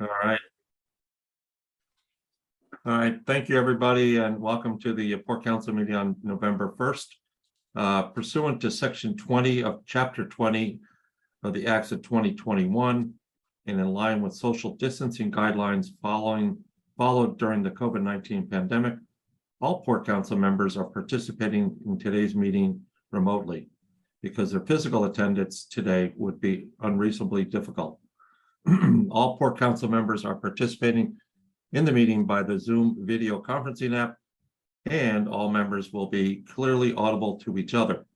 All right. All right. Thank you, everybody, and welcome to the Port Council meeting on November 1st. Pursuant to Section 20 of Chapter 20 of the Acts of 2021, and in line with social distancing guidelines followed during the COVID-19 pandemic, all Port Council members are participating in today's meeting remotely because their physical attendance today would be unreasonably difficult. All Port Council members are participating in the meeting by the Zoom video conferencing app, and all members will be clearly audible to each other.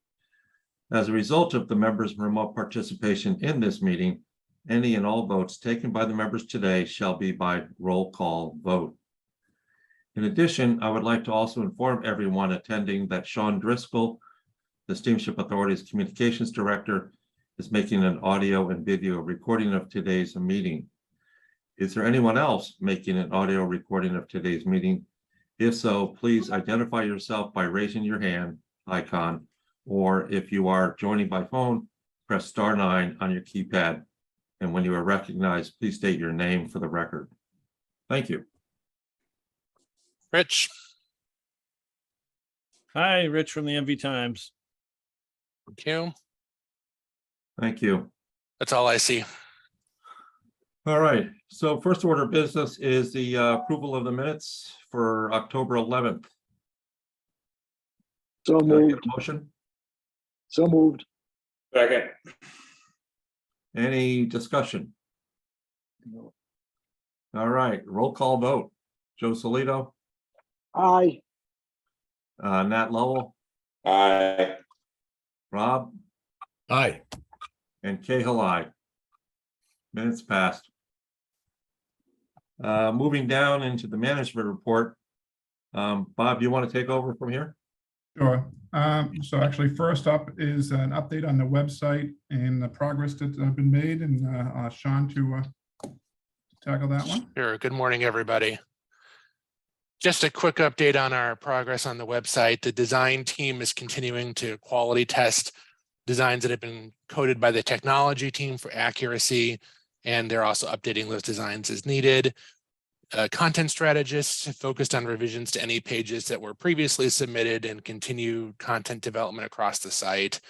As a result of the members' remote participation in this meeting, any and all votes taken by the members today shall be by roll call vote. In addition, I would like to also inform everyone attending that Sean Driscoll, the Steamship Authority's Communications Director, is making an audio and video recording of today's meeting. Is there anyone else making an audio recording of today's meeting? If so, please identify yourself by raising your hand icon, or if you are joining by phone, press *9 on your keypad. And when you are recognized, please state your name for the record. Thank you. Rich. Hi, Rich from the MV Times. Thank you. Thank you. That's all I see. All right. So first order of business is the approval of the minutes for October 11th. So moved. Motion? So moved. Second. Any discussion? All right. Roll call vote. Joe Solito, Aye. Nat Lowell, Aye. Rob, Aye. and Cahill, aye. Minutes passed. Moving down into the management report. Bob, do you want to take over from here? Sure. So actually, first up is an update on the website and the progress that's been made, and Sean to tackle that one. Sure. Good morning, everybody. Just a quick update on our progress on the website. The design team is continuing to quality test designs that have been coded by the technology team for accuracy, and they're also updating those designs as needed. Content strategists focused on revisions to any pages that were previously submitted and continue content development across the site.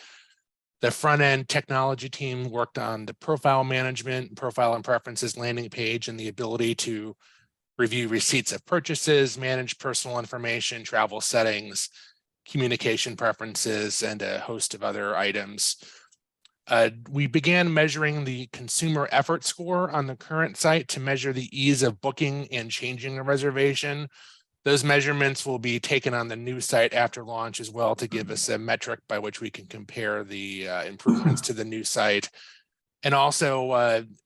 The front-end technology team worked on the profile management, profile and preferences landing page, and the ability to review receipts of purchases, manage personal information, travel settings, communication preferences, and a host of other items. We began measuring the consumer effort score on the current site to measure the ease of booking and changing a reservation. Those measurements will be taken on the new site after launch as well to give us a metric by which we can compare the improvements to the new site. And also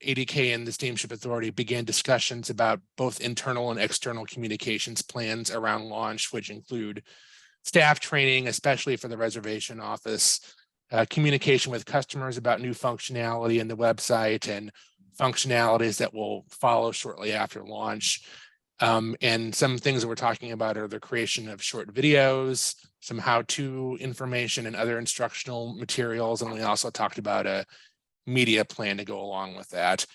ADK and the Steamship Authority began discussions about both internal and external communications plans around launch, which include staff training, especially for the reservation office, communication with customers about new functionality in the website and functionalities that will follow shortly after launch. And some things that we're talking about are the creation of short videos, some how-to information and other instructional materials. And we also talked about a media plan to go along with that.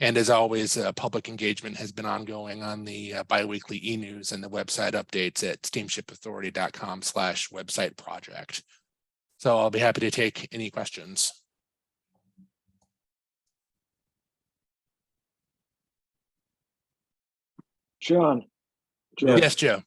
And as always, public engagement has been ongoing on the biweekly e-news and the website updates at steamshipauthority.com/website project. So I'll be happy to take any questions. Sean. Yes, Joe.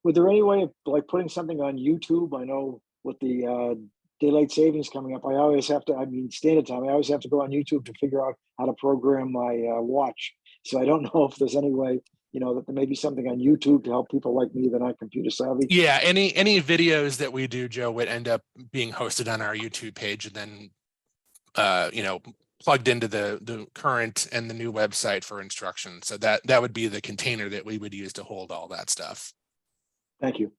Was there any way of like putting something on YouTube? I know with the daylight savings coming up, I always have to, standard time, I always have to go on YouTube to figure out how to program my watch. So I don't know if there's any way, that there may be something on YouTube to help people like me that aren't computer savvy. Yeah, any videos that we do, Joe, would end up being hosted on our YouTube page and then, plugged into the current and the new website for instruction. So that would be the container that we would use to hold all that stuff. Thank you.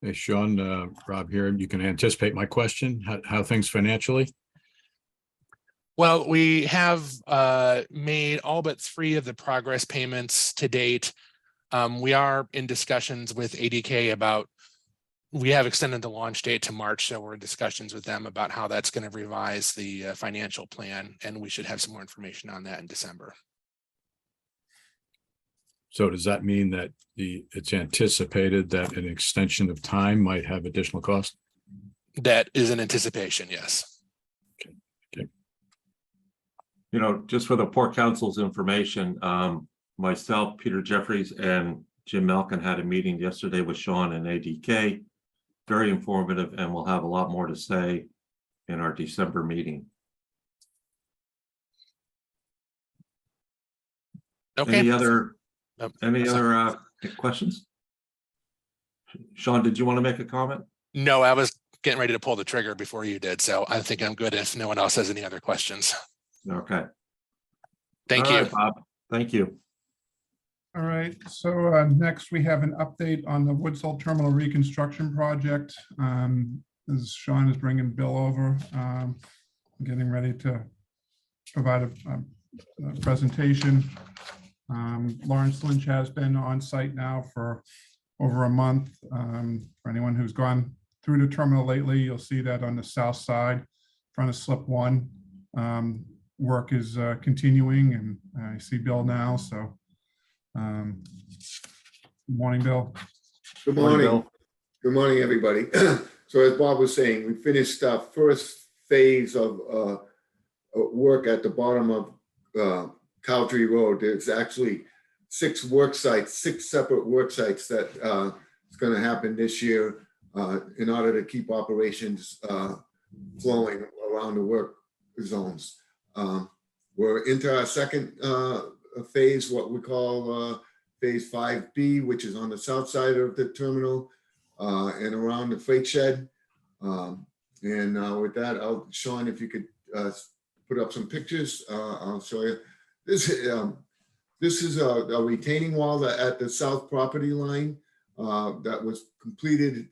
Hey, Sean, Rob here. You can anticipate my question. How things financially? Well, we have made all but 3 of the progress payments to date. We are in discussions with ADK about We have extended the launch date to March, so we're in discussions with them about how that's going to revise the financial plan, and we should have some more information on that in December. So does that mean that it's anticipated that an extension of time might have additional cost? That is an anticipation, yes. You know, just for the Port Council's information, myself, Peter Jeffries, and Jim Malkin had a meeting yesterday with Sean and ADK. Very informative, and we'll have a lot more to say in our December meeting. Okay. Any other Nope. questions? Sean, did you want to make a comment? No, I was getting ready to pull the trigger before you did, so I think I'm good if no one else has any other questions. Okay. Thank All you. right, Bob. Thank you. All right, so next we have an update on the Woodsall Terminal Reconstruction Project. As Sean is bringing Bill over, getting ready to provide a presentation. Lawrence Lynch has been on site now for over a month. For anyone who's gone through the terminal lately, you'll see that on the south side, in front of slip 1, work is continuing, and I see Bill now, so. Good morning, Bill. Good Morning, morning. Bill. Good morning, everybody. So as Bob was saying, we finished our first phase of work at the bottom of Cowtree Road. There's actually 6 separate work sites that is going to happen this year in order to keep operations flowing around the work zones. We're into our second phase, what we call phase 5B, which is on the south side of the terminal and around the freight shed. And with that, Sean, if you could put up some pictures, I'll show you. This is a retaining wall at the south property line that was completed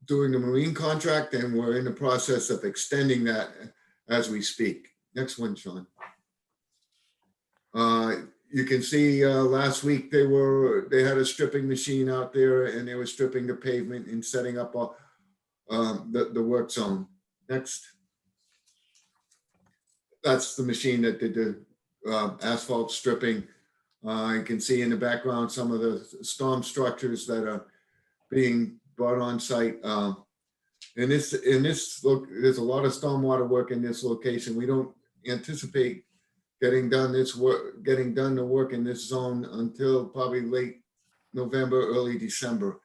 during the marine contract, and we're in the process of extending that as we speak. Next one, Sean. You can see last week they had a stripping machine out there, and they were stripping the pavement and setting up the work zone. Next. That's the machine that did the asphalt stripping. You can see in the background some of the storm structures that are being brought on site. In this look, there's a lot of stormwater work in this location. We don't anticipate getting done the work in this zone until probably late November, early December.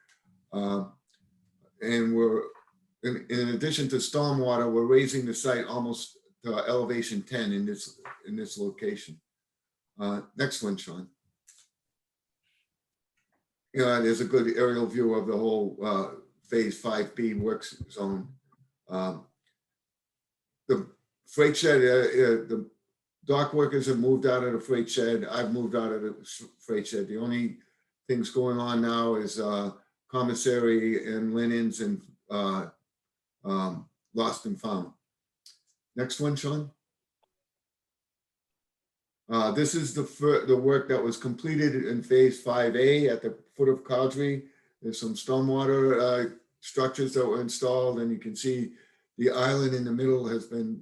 And we're in addition to stormwater, we're raising the site almost to elevation 10 in this location. Next one, Sean. There's a good aerial view of the whole phase 5B works zone. The freight shed, the dock workers have moved out of the freight shed. I've moved out of the freight shed. The only things going on now is commissary and linens and lost and found. Next one, Sean. This is the work that was completed in phase 5A at the foot of Cowtree. There's some stormwater structures that were installed, and you can see the island in the middle has been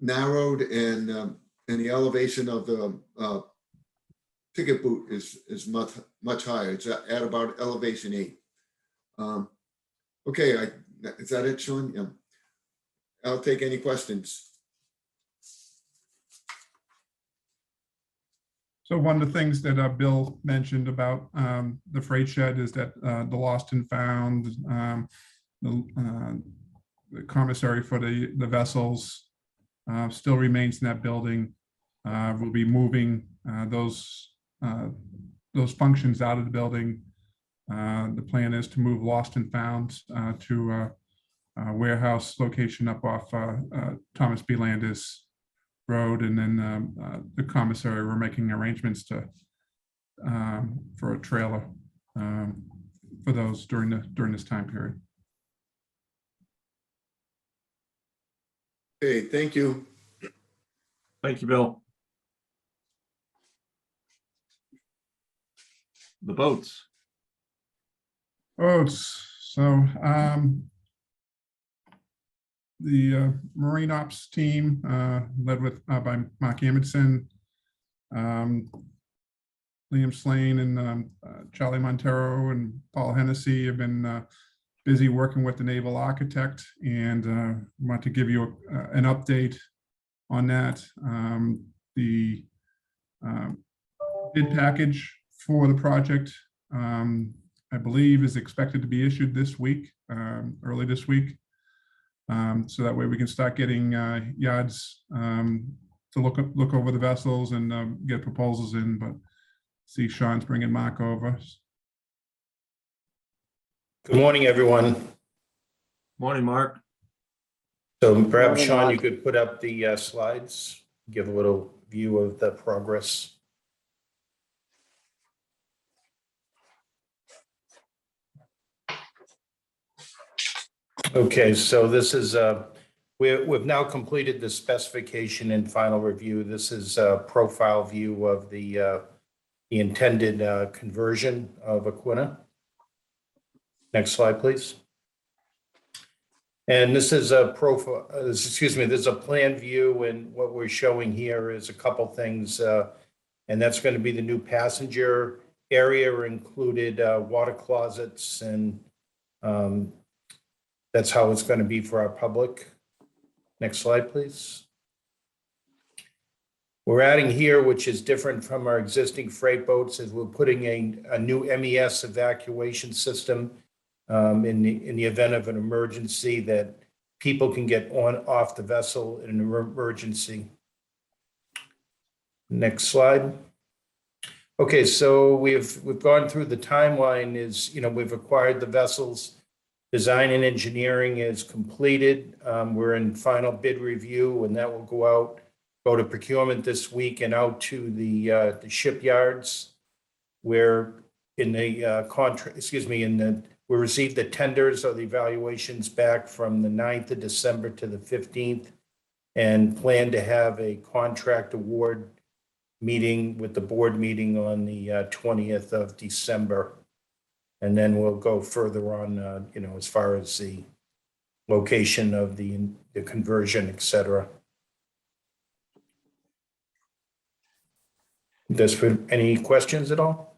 narrowed, and the elevation of the ticket boot is much higher. It's at about elevation 8. Okay, is that it, Sean? Yeah. I'll take any questions. So one of the things that Bill mentioned about the freight shed is that the lost and found, the commissary for the vessels still remains in that building. We'll be moving those functions out of the building. The plan is to move lost and found to a warehouse location up off Thomas B. Landis Road, and then the commissary, we're making arrangements to for a trailer for those during this time period. Okay, thank you. Thank you, Bill. The boats. votes. So the Marine Ops team, led with by Mark Amundson, Liam Slane and Charlie Montero and Paul Hennessy have been busy working with the naval architect, and want to give you an update on that. The bid package for the project, I believe, is expected to be issued this week, early this week. So that way we can start getting yards to look over the vessels and get proposals in. But see, Sean's bringing Mark over. Good morning, everyone. Morning, Mark. So perhaps, Morning, Sean, you Mark. could put up the slides, give a little view of the progress. Okay, so this is, we've now completed the specification and final review. This is a profile view of the intended conversion of Aquina. Next slide, please. And this is a profile, this is a plan view, and what we're showing here is a couple things, and that's going to be the new passenger area, included water closets, and that's how it's going to be for our public. Next slide, please. We're adding here, which is different from our existing freight boats, is we're putting a new MES evacuation system in the event of an emergency, that people can get off the vessel in an emergency. Next slide. Okay, so we've gone through the timeline. Is, we've acquired the vessels. Design and engineering is completed. We're in final bid review, and that will go to procurement this week and out to the shipyards. We're in the we received the tenders or the evaluations back from the 9th of December to the 15th, and plan to have a contract award meeting with the board meeting on the 20th of December. And then we'll go further on, as far as the location of the conversion, et cetera. Any questions at all?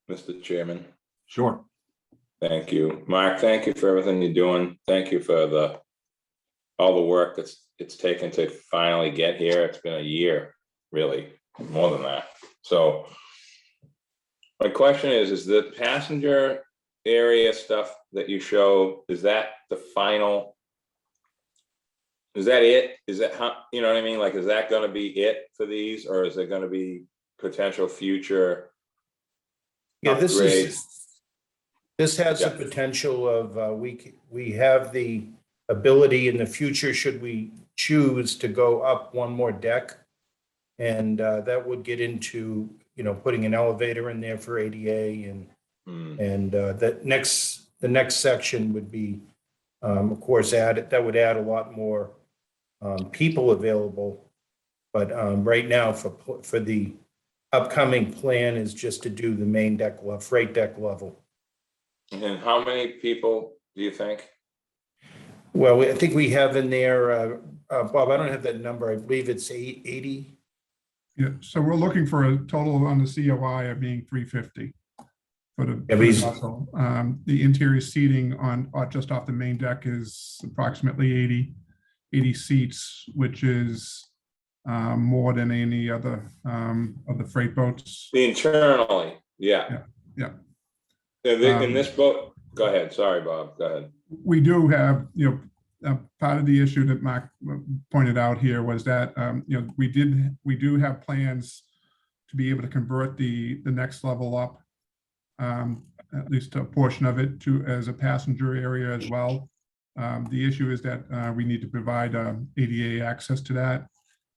Mr. Chairman, Sure. thank you. Mark, thank you for everything you're doing. Thank you for all the work it's taken to finally get here. It's been a year, really, more than that. So my question is the passenger area stuff that you show, is that the final? Is that it? Is that how, you know what I mean? Like, is that going to be it for these, or is there going to be potential future? Yeah, upgrades? this has the potential of, we have the ability in the future, should we choose to go up one more deck. And that would get into, putting an elevator in there for ADA, and the next section would be, of course, that would add a lot more people available. But right now, for the upcoming plan is just to do the main deck, freight deck level. And how many people do you think? Well, I think we have in there, Bob, I don't have that number. I believe it's 80. Yeah, so we're looking for a total on the COI of being 350 for the vessel. The interior seating on just off the main deck is approximately 80 seats, which is more than any other of the freight boats. Internally, yeah. In this boat, go ahead. Sorry, Bob, go ahead. We do have, part of the issue that Mark pointed out here was that, we do have plans to be able to convert the next level up, at least a portion of it as a passenger area as well. The issue is that we need to provide ADA access to that,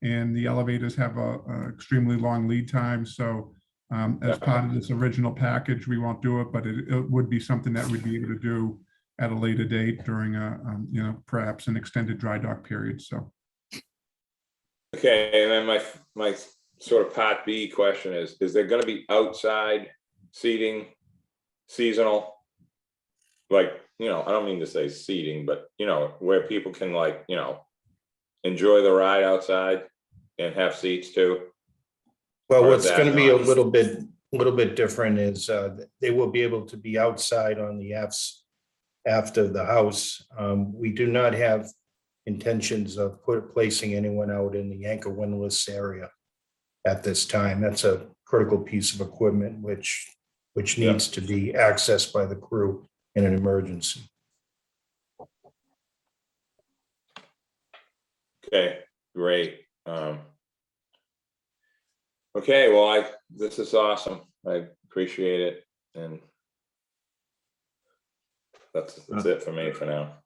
and the elevators have a extremely long lead time. So as part of this original package, we won't do it, but it would be something that we'd be able to do at a later date during perhaps an extended dry dock period. So. Okay, and then my sort of part B question is there going to be outside seating, seasonal. Like, you know, I don't mean to say seating, but you know, where people can like, you know, enjoy the ride outside and have seats too. Well, Or what's that going to be a not? little bit different is they will be able to be outside on the Fs after the house. We do not have intentions of placing anyone out in the anchor windlass area at this time. That's a critical piece of equipment which Yeah. needs to be accessed by the crew in an emergency. Okay, great. Okay, well, this is awesome. I appreciate it, and that's it for me for now.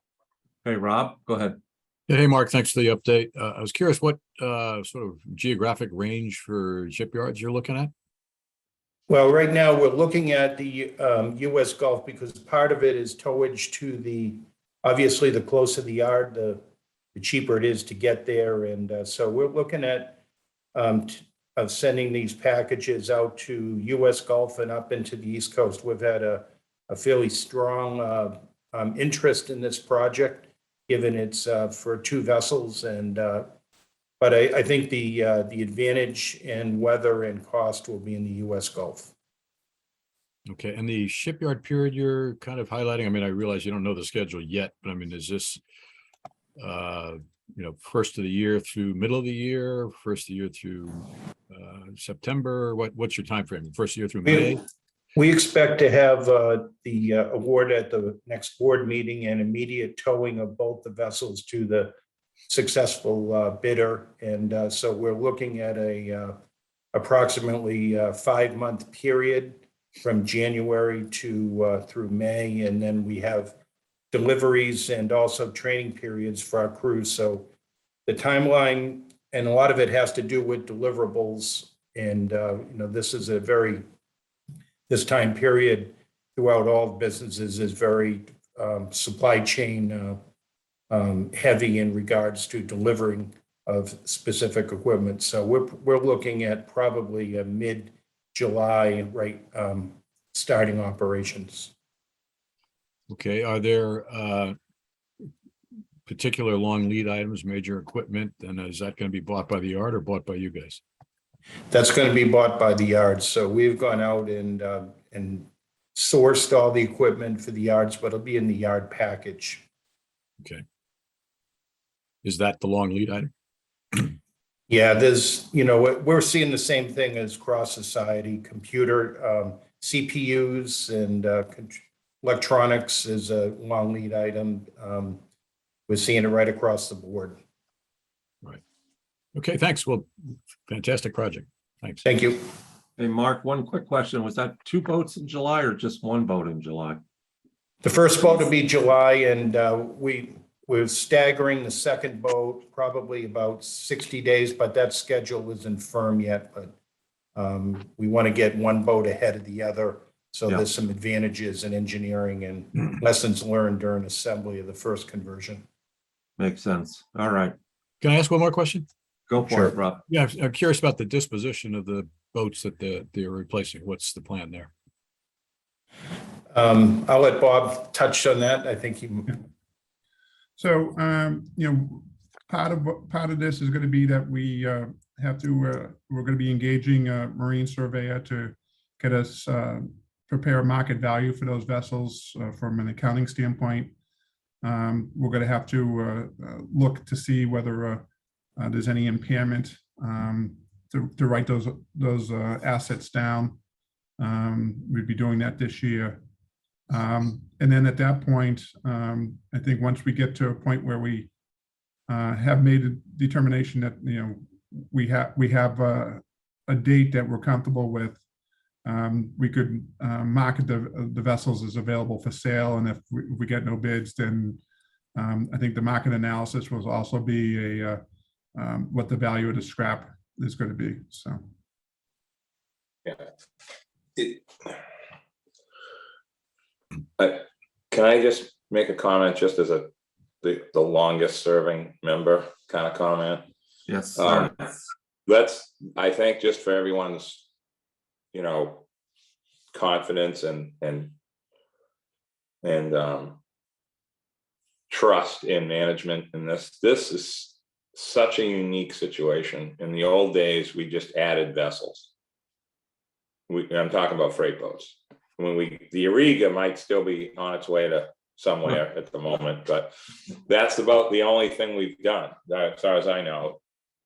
Hey, Rob, go ahead. Yeah, hey, Mark, thanks for the update. I was curious what sort of geographic range for shipyards you're looking at? Well, right now, we're looking at the US Gulf because part of it is towage to obviously, the closer the yard, the cheaper it is to get there. And so we're looking at of sending these packages out to US Gulf and up into the East Coast. We've had a fairly strong interest in this project, given it's for 2 vessels. And but I think the advantage in weather and cost will be in the US Gulf. Okay, and the shipyard period you're kind of highlighting, I mean, I realize you don't know the schedule yet, but I mean, is this you know, first of the year through middle of the year, first of the year through September? What's your time frame? First year through May? We expect to have the award at the next board meeting and immediate towing of both the vessels to the successful bidder. And so we're looking at a approximately 5-month period from January to through May. And then we have deliveries and also training periods for our crews. So the timeline, and a lot of it has to do with deliverables. And, you know, this time period throughout all businesses is very supply chain heavy in regards to delivering of specific equipment. So we're looking at probably a mid-July, right, starting operations. Okay, are there particular long lead items, major equipment, and is that going to be bought by the yard or bought by you guys? That's going to be bought by the yards. So we've gone out and sourced all the equipment for the yards, but it'll be in the yard package. Okay. Is that the long lead item? Yeah, there's, you know, we're seeing the same thing as cross society. Computer CPUs and electronics is a long lead item. We're seeing it right across the board. Right. Okay, thanks. Well, fantastic project. Thanks. Thank you. Hey, Mark, one quick question. Was that 2 boats in July or just 1 boat in July? The first boat will be July, and we're staggering the second boat probably about 60 days, but that schedule isn't firm yet. But we want to get 1 boat ahead of the other. So Yeah. there's some advantages in engineering and lessons learned during assembly of the first conversion. Makes sense. All right, Can I ask one more question? go for Sure. it, Rob. Yeah, I'm curious about the disposition of the boats that they're replacing. What's the plan there? I'll let Bob touch on that. I think he. So, you know, part of this is going to be that we have to, we're going to be engaging a marine surveyor to get us prepare a market value for those vessels from an accounting standpoint. We're going to have to look to see whether there's any impairment to write those assets down. We'd be doing that this year. And then at that point, I think once we get to a point where we have made a determination that, you know, we have a date that we're comfortable with, we could market the vessels as available for sale. And if we get no bids, then I think the market analysis will also be what the value of the scrap is going to be. So. Yeah. Can I just make a comment just as the longest serving member kind of comment? Yes. I think just for everyone's, you know, confidence and trust in management in this. This is such a unique situation. In the old days, we just added vessels. I'm talking about freight boats. The Auriga might still be on its way to somewhere at the moment, but that's about the only thing we've done, as far as I know,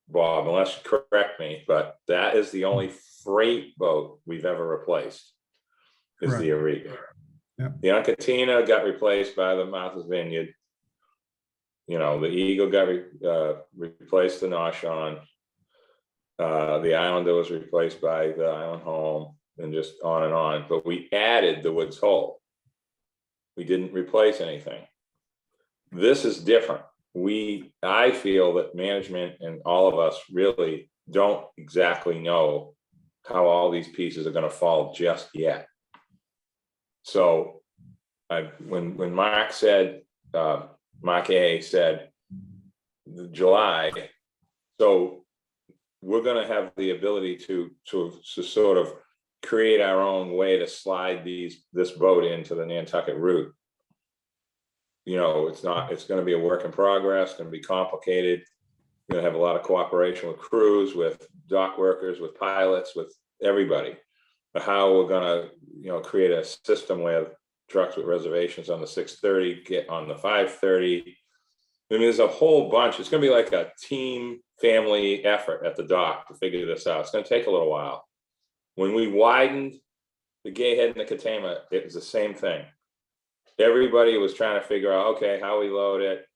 Bob, unless you correct me, but that is the only freight boat we've ever replaced, is the Auriga. Yep. The Uncatina got replaced by the Martha's Vineyard. You know, the Eagle got replaced the Noshon. The Islander was replaced by the Island Home, and just on and on. But we added the Woods Hole. We didn't replace anything. This is different. I feel that management and all of us really don't exactly know how all these pieces are going to fall just yet. So when Mark said, Mark A said July, so we're going to have the ability to sort of create our own way to slide this boat into the Nantucket route. You know, it's going to be a work in progress, going to be complicated. We're going to have a lot of cooperation with crews, with dock workers, with pilots, with everybody. But how we're going to, you know, create a system where trucks with reservations on the 6:30 get on the 5:30. I mean, there's a whole bunch. It's going to be like a team family effort at the dock to figure this out. It's going to take a little while. When we widened the Gayhead and the Katama, it was the same thing. Everybody was trying to figure out, okay, how we load it,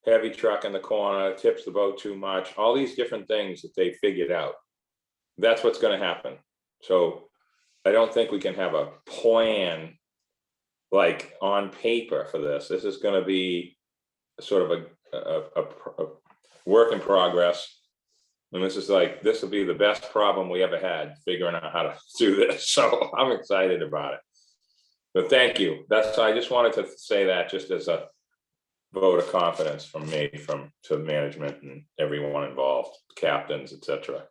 heavy truck in the corner, tips the boat too much, all these different things that they figured out. That's what's going to happen. So I don't think we can have a plan like on paper for this. This is going to be sort of a work in progress. And this will be the best problem we ever had, figuring out how to do this. So I'm excited about it. But thank you. I just wanted to say that just as a vote of confidence from me, to management and everyone involved, captains, etc.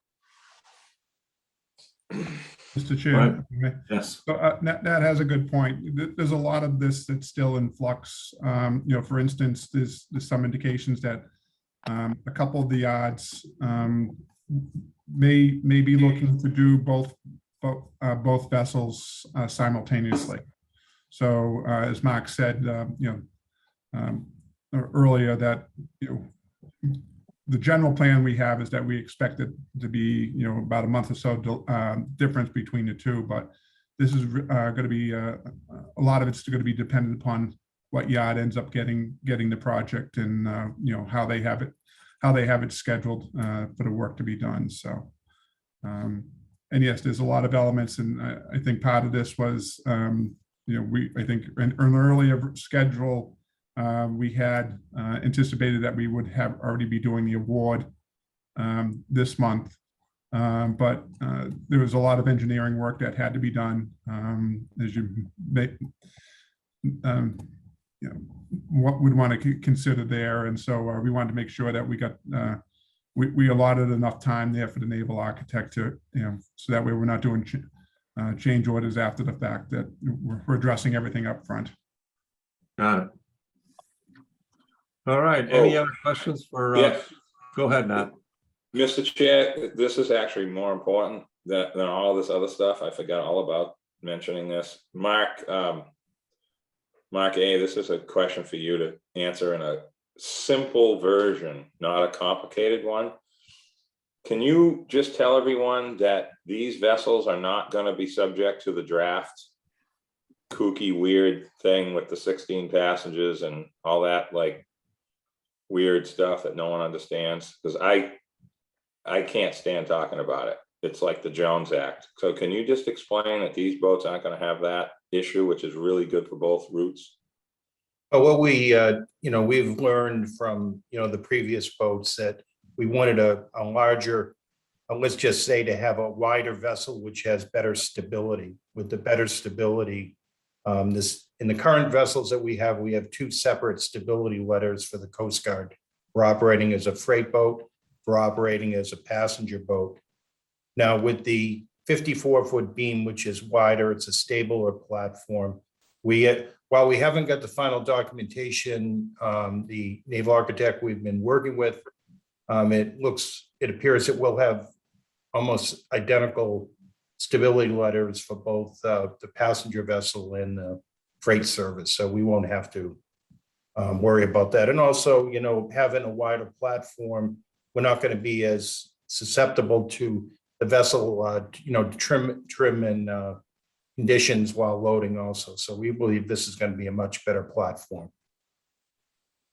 Mr. Chair. Yes. So Nat has a good point. There's a lot of this that's still in flux. You know, for instance, there's some indications that a couple of the yards may be looking to do both vessels simultaneously. So as Mark said, you know, earlier, that, you know, the general plan we have is that we expect it to be, you know, about a month or so difference between the two. But this is going to be a lot of it's going to be dependent upon what yard ends up getting the project, and you know, how they have it scheduled for the work to be done. So and yes, there's a lot of elements, and I think part of this was you know, I think in an earlier schedule we had anticipated that we would have already be doing the award this month, but there was a lot of engineering work that had to be done, as you may you know, what we'd want to consider there. And so we wanted to make sure that we got we allotted enough time there for the naval architect to, you know, so that way we're not doing change orders after the fact, that we're addressing everything up front. Got it. All right. Any other questions for? Yes. Go ahead, Matt. Mr. Chair, this is actually more important than all this other stuff. I forgot all about mentioning this. Mark A, this is a question for you to answer in a simple version, not a complicated one. Can you just tell everyone that these vessels are not going to be subject to the draft kooky weird thing with the 16 passengers and all that, like, weird stuff that no one understands? Because I can't stand talking about it. It's like the Jones Act. So can you just explain that these boats aren't going to have that issue, which is really good for both routes? Oh, well, we, you know, we've learned from, you know, the previous boats that we wanted a larger, let's just say, to have a wider vessel, which has better stability. With the better stability, in the current vessels that we have two separate stability letters for the Coast Guard. We're operating as a freight boat, we're operating as a passenger boat. Now, with the 54-foot beam, which is wider. It's a stabler platform. While we haven't got the final documentation, the naval architect we've been working with, it appears it will have almost identical stability letters for both the passenger vessel and the freight service. So we won't have to worry about that. And also, having a wider platform, we're not going to be as susceptible to the vessel, trim and conditions while loading also. So we believe this is going to be a much better platform.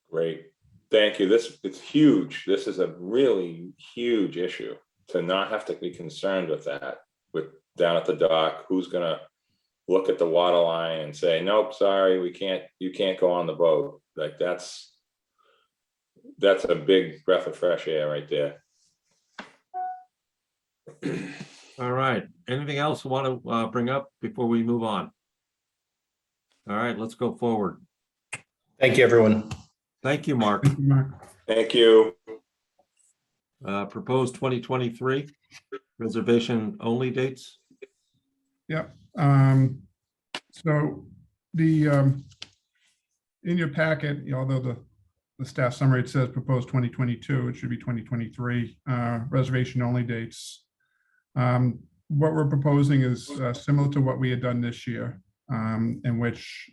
Great. Thank you. It's huge. This is a really huge issue to not have to be concerned with that. With down at the dock, who's going to look at the water line and say, nope, sorry, you can't go on the boat. Like that's a big breath of fresh air right there. All right. Anything else you want to bring up before we move on? All right, let's go forward. Thank you, everyone. Thank you, Mark. Thank you, Mark. Thank you. Proposed 2023 reservation only dates. Yep. So the in your packet, although the staff summary, it says proposed 2022, it should be 2023 reservation only dates. What we're proposing is similar to what we had done this year, in which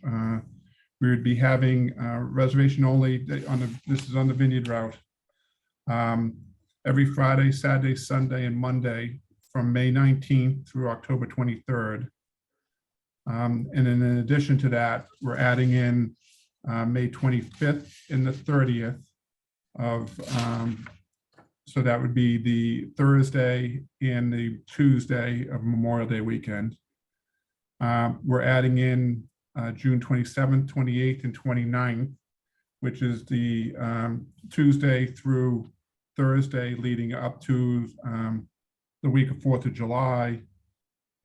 we would be having reservation only this is on the Vineyard Route, every Friday, Saturday, Sunday, and Monday from May 19th through October 23rd. And then in addition to that, we're adding in May 25th and the 30th of, so that would be the Thursday and the Tuesday of Memorial Day weekend. We're adding in June 27th, 28th, and 29th, which is the Tuesday through Thursday leading up to the week of 4th of July.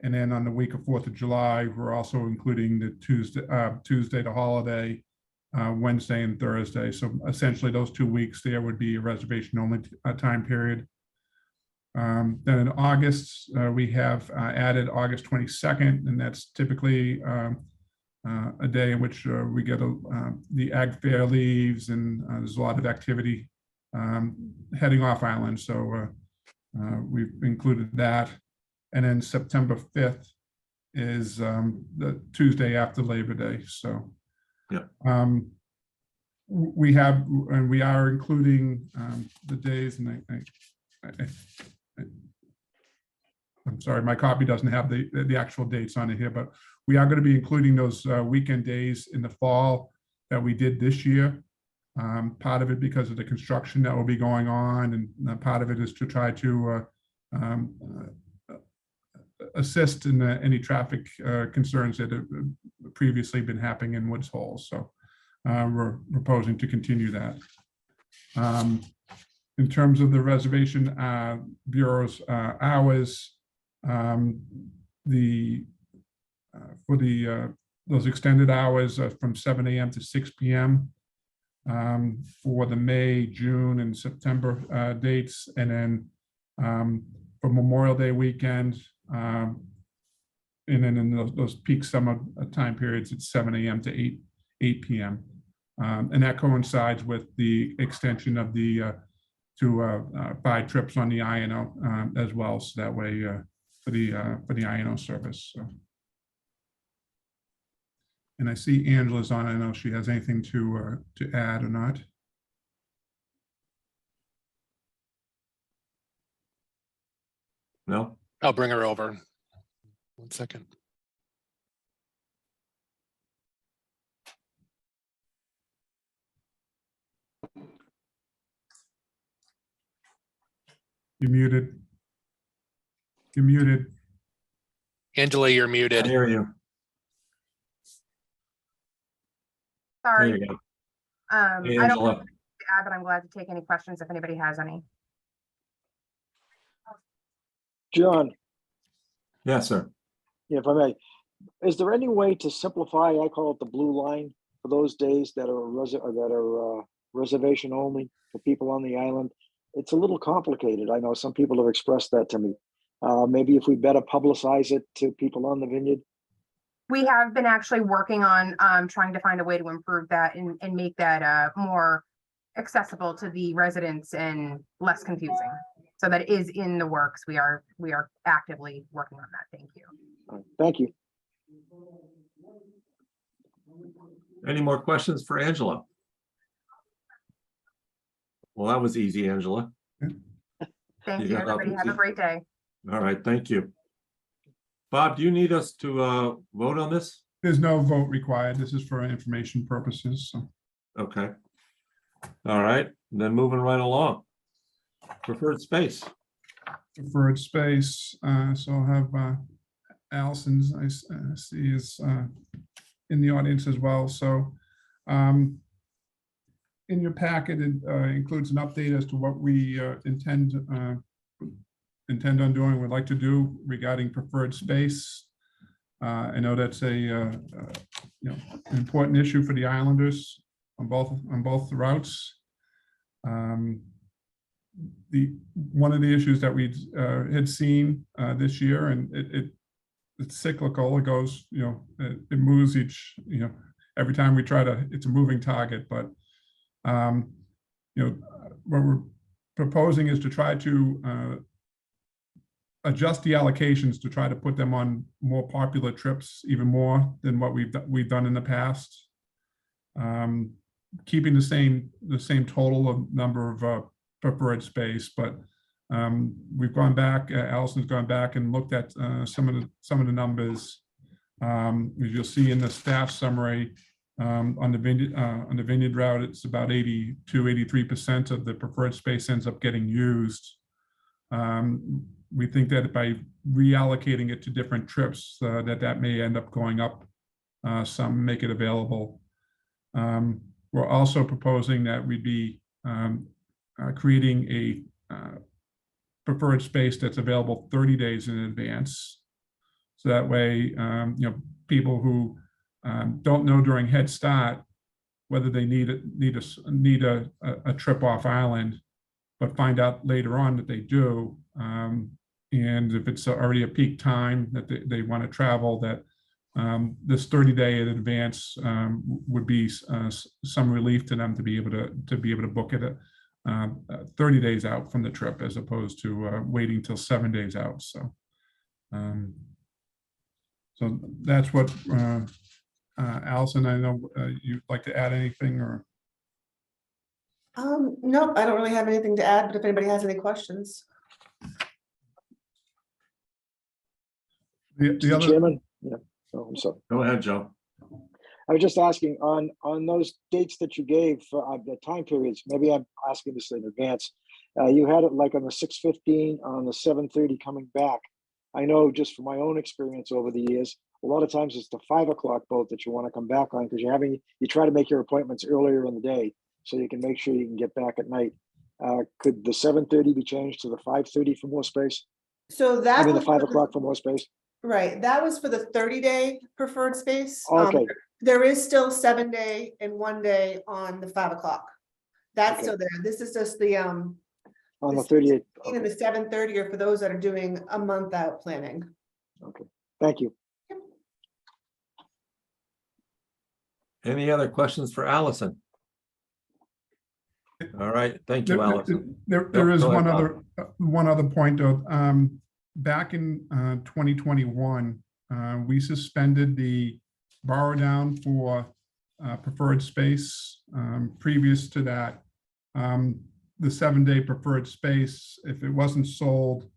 And then on the week of 4th of July, we're also including the Tuesday to holiday, Wednesday and Thursday. So essentially those 2 weeks there would be a reservation only time period. Then in August, we have added August 22nd, and that's typically a day in which we get the Ag Fair leaves, and there's a lot of activity heading off island. So we've included that. And then September 5th is the Tuesday after Labor Day. So yeah, we are including the days, and I'm sorry, my copy doesn't have the actual dates on it here, but we are going to be including those weekend days in the fall that we did this year. Part of it because of the construction that will be going on, and part of it is to try to assist in any traffic concerns that have previously been happening in Woods Hole. So we're proposing to continue that. In terms of the reservation bureau's hours, those extended hours from 7 a.m. to 6 p.m. For the May, June, and September dates, and then for Memorial Day weekend, and then in those peak summer time periods, it's 7 a.m. to 8 p.m. And that coincides with the extension of the to 5 trips on the INO as well. So that way for the INO service. So. And I see Angela's on. I don't know if she has anything to add or not. No. I'll bring her over. 1 second. You're muted. You're muted. Angela, you're I muted. hear you. There Sorry. you go. I Hey, don't Angela. have anything to add, but I'm glad to take any questions if anybody has any. John, Yes, sir. if I may, is there any way to simplify, I call it the blue line, for those days that are reservation only for people on the island? It's a little complicated. I know some people have expressed that to me. Maybe if we better publicize it to people on the vineyard. We have been actually working on trying to find a way to improve that and make that more accessible to the residents and less confusing. So that is in the works. We are actively working on that. Thank you. All right, thank you. Any more questions for Angela? Well, that was easy, Angela. Thank You you, got everybody. that, Have a Lucy? great day. All right, thank you. Bob, do you need us to vote on this? There's no vote required. This is for information purposes. So Okay. All right, then moving right along. Preferred space. preferred space. So I'll have Allison's, I see is in the audience as well. So in your packet, it includes an update as to what we intend on doing, would like to do regarding preferred space. I know that's an important issue for the Islanders on both routes. One of the issues that we had seen this year, and it's cyclical. It goes, it moves every time we try to. It's a moving target, but what we're proposing is to try to adjust the allocations to try to put them on more popular trips, even more than what we've done in the past. Keeping the same total of number of preferred space, but we've gone back. Allison's gone back and looked at some of the numbers. As you'll see in the staff summary, on the vineyard route, it's about 82-83% of the preferred space ends up getting used. We think that by reallocating it to different trips, that may end up going up some, make it available. We're also proposing that we'd be creating a preferred space that's available 30 days in advance. So that way, people who don't know during Head Start whether they need a trip off island, but find out later on that they do. And if it's already a peak time that they want to travel, that this 30-day in advance would be some relief to them to be able to book it 30 days out from the trip, as opposed to waiting till 7 days out. So, so that's what Allison. I know you'd like to add anything, or no, I don't really have anything to add, but if anybody has any questions. the other. Chairman? Yeah. Oh, I'm sorry. Go ahead, Joe. I was just asking on those dates that you gave for the time periods. Maybe I'm asking this in advance. You had it like on the 6:15, on the 7:30 coming back. I know just from my own experience over the years, a lot of times it's the 5 o'clock boat that you want to come back on because you try to make your appointments earlier in the day so you can make sure you can get back at night. Could the 7:30 be changed to the 5:30 for more space? So that I mean, the was 5 for o'clock for more space. right. That was for the 30-day preferred space. Okay. There is still 7-day and 1 day on the 5 o'clock. That's Okay. still there. This is just the On the 38. and the 7:30 are for those that are doing a month out planning. Okay. Thank you. Any other questions for Allison? All right, thank you, Allison. There is Go ahead, one other point though. Back in 2021, we suspended the borrow down for preferred space. Previous to that, the 7-day preferred space, if it wasn't sold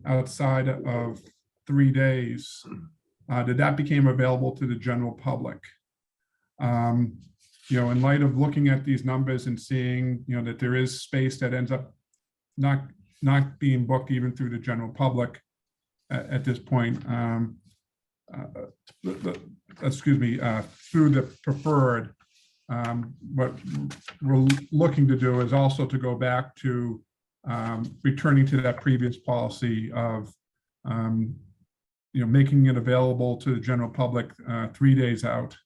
outside of 3 days, that became available to the general public. In light of looking at these numbers and seeing, that there is space that ends up not being booked even through the general public at this point, through the preferred, what we're looking to do is also to go back to returning to that previous policy of making it available to the general public 3 days out,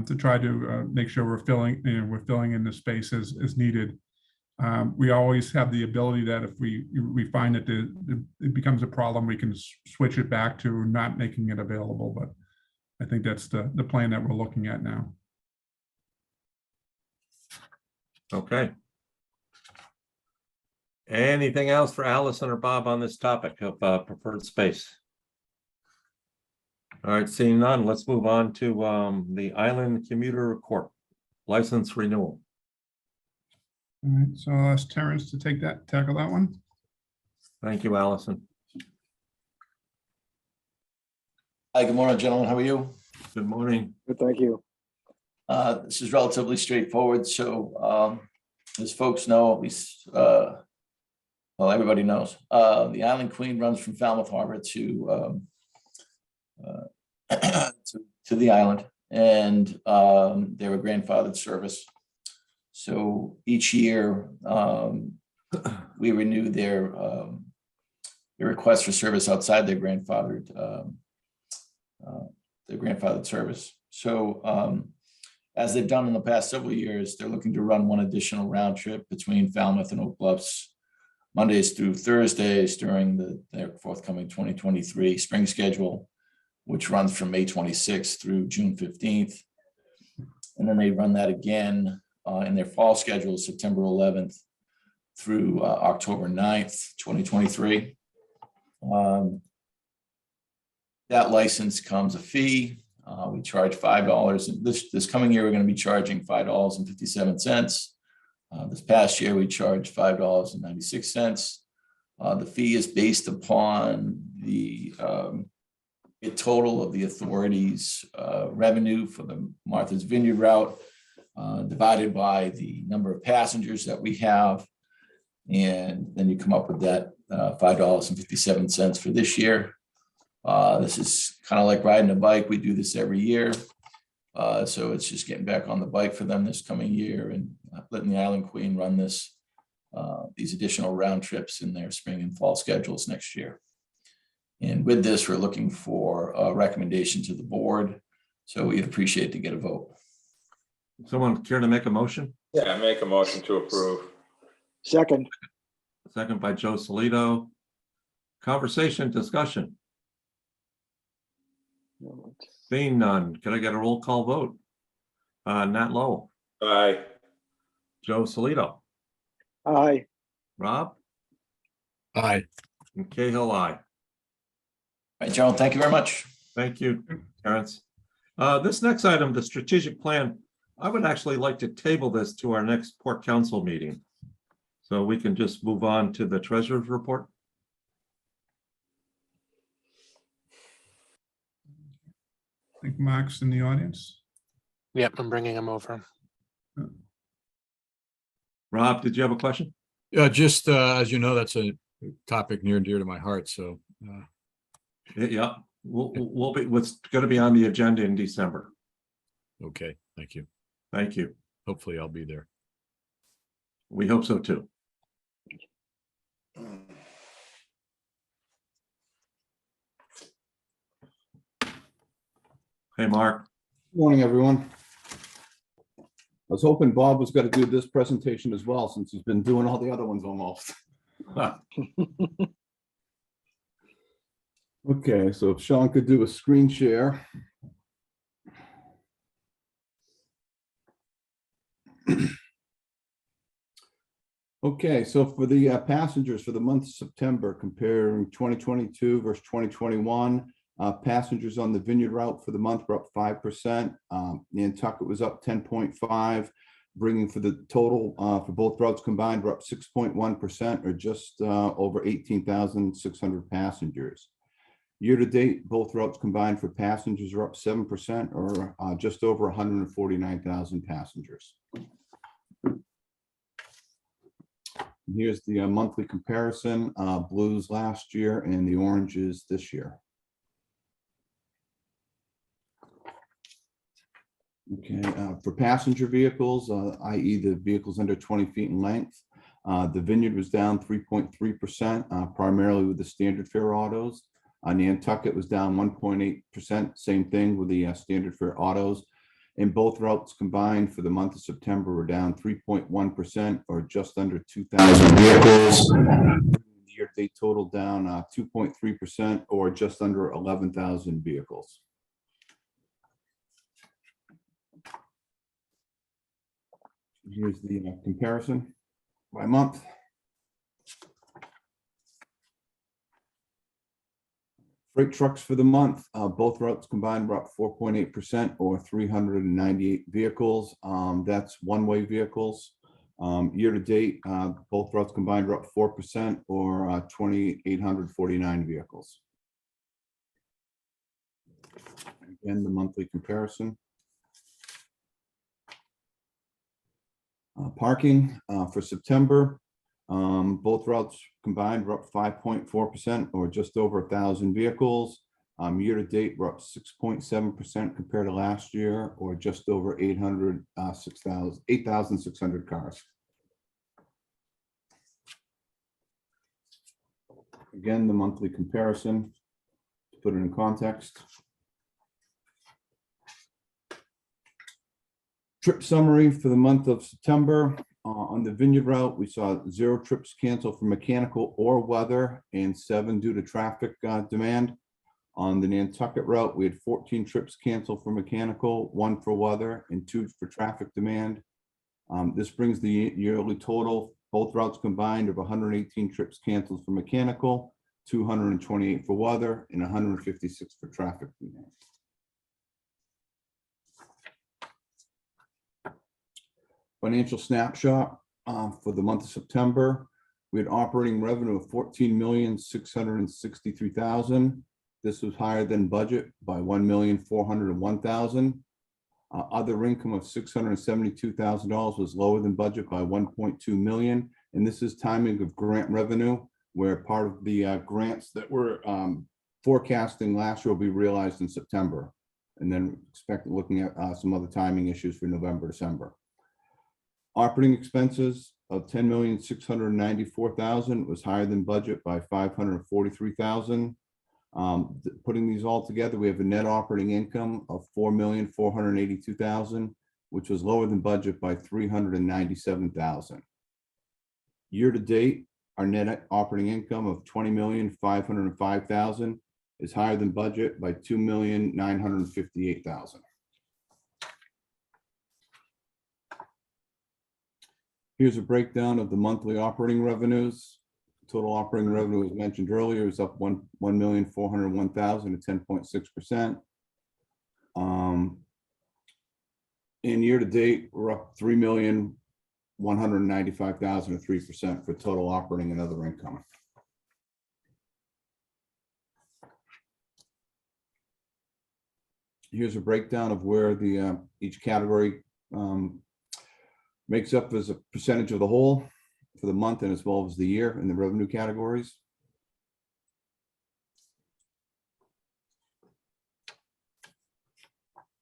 to try to make sure we're filling in the space as needed. We always have the ability that if we find that it becomes a problem, we can switch it back to not making it available. But I think that's the plan that we're looking at now. Okay. Anything else for Allison or Bob on this topic of preferred space? All right, seeing none, let's move on to the Island Commuter Court license renewal. All right, so I'll ask Terrence to tackle that one. Thank you, Allison. Hi, good morning, gentlemen. How are you? Good morning. Good, thank you. This is relatively straightforward. So as folks know, at least, well, everybody knows, the Island Queen runs from Falmouth Harbor to to the island, and they're a grandfathered service. So each year we renew their request for service outside their grandfathered service. So as they've done in the past several years, they're looking to run one additional round trip between Falmouth and Oak Bluffs, Mondays through Thursdays during their forthcoming 2023 spring schedule, which runs from May 26th through June 15th. And then they run that again in their fall schedule, September 11th through October 9th, 2023. That license comes a fee. We charge $5. This coming year, we're going to be charging $5.57. This past year, we charged $5.96. The fee is based upon the total of the authority's revenue for the Martha's Vineyard route, divided by the number of passengers that we have. And then you come up with that $5.57 for this year. This is kind of like riding a bike. We do this every year. So it's just getting back on the bike for them this coming year and letting the Island Queen run these additional round trips in their spring and fall schedules next year. And with this, we're looking for a recommendation to the board. So we'd appreciate to get a vote. Someone care to make a motion? Yeah, I make a motion to approve. Second, Second by Joe Solito. Conversation, discussion. Being none, can I get a roll call vote? Nat Lowell, Aye. Joe Solito, aye. Rob, Aye. and Cahill, aye. All right, Gerald, thank you very much. Thank you, Terrence. This next item, the strategic plan, I would actually like to table this to our next Port Council meeting. So we can just move on to the treasurer's report. I think Mark's in the audience. Yep, I'm bringing him over. Rob, did you have a question? Yeah, just as you know, that's a topic near and dear to my heart. So Yeah, we'll be, what's going to be on the agenda in December. okay, thank you. Thank you. Hopefully I'll be there. We hope so too. Hey, Mark. Morning, everyone. I was hoping Bob was going to do this presentation as well, since he's been doing all the other ones almost. Okay, so if Sean could do a screen share. Okay, so for the passengers for the month of September, comparing 2022 versus 2021, passengers on the Vineyard route for the month were up 5%. Nantucket was up 10.5%, bringing for the total for both routes combined, we're up 6.1%, or just over 18,600 passengers. Year to date, both routes combined for passengers are up 7%, or just over 149,000 passengers. Here's the monthly comparison, blues last year and the oranges this year. Okay, for passenger vehicles, i.e. the vehicles under 20 feet in length, the Vineyard was down 3.3%, primarily with the standard fare autos. Nantucket was down 1.8%, same thing with the standard fare autos. And both routes combined for the month of September were down 3.1%, or just under 2,000 vehicles. Year-to-date total down 2.3%, or just under 11,000 vehicles. Here's the comparison by month. Freight trucks for the month, both routes combined were up 4.8%, or 398 vehicles. That's one-way vehicles. Year to date, both routes combined are up 4%, or 2,849 vehicles. Again, the monthly comparison. Parking for September, both routes combined were up 5.4%, or just over 1,000 vehicles. Year to date, we're up 6.7% compared to last year, or just over 8,600 cars. Again, the monthly comparison, to put it in context. Trip summary for the month of September. On the Vineyard route, we saw 0 trips canceled for mechanical or weather, and 7 due to traffic demand. On the Nantucket route, we had 14 trips canceled for mechanical, 1 for weather, and 2 for traffic demand. This brings the yearly total, both routes combined, of 118 trips canceled for mechanical, 228 for weather, and 156 for traffic demand. Financial snapshot for the month of September. We had operating revenue of $14,663,000. This was higher than budget by $1,401,000. Other income of $672,000 was lower than budget by $1.2 million. And this is timing of grant revenue, where part of the grants that were forecasting last year will be realized in September. And then looking at some other timing issues for November, December. Operating expenses of $10,694,000 was higher than budget by $543,000. Putting these all together, we have a net operating income of $4,482,000, which was lower than budget by $397,000. Year to date, our net operating income of $20,505,000 is higher than budget by $2,958,000. Here's a breakdown of the monthly operating revenues. Total operating revenue, as mentioned earlier, is up $1,401,000 to 10.6%. In year to date, we're up $3,195,000 to 3% for total operating and other income. Here's a breakdown of where the each category makes up as a percentage of the whole for the month and as well as the year in the revenue categories.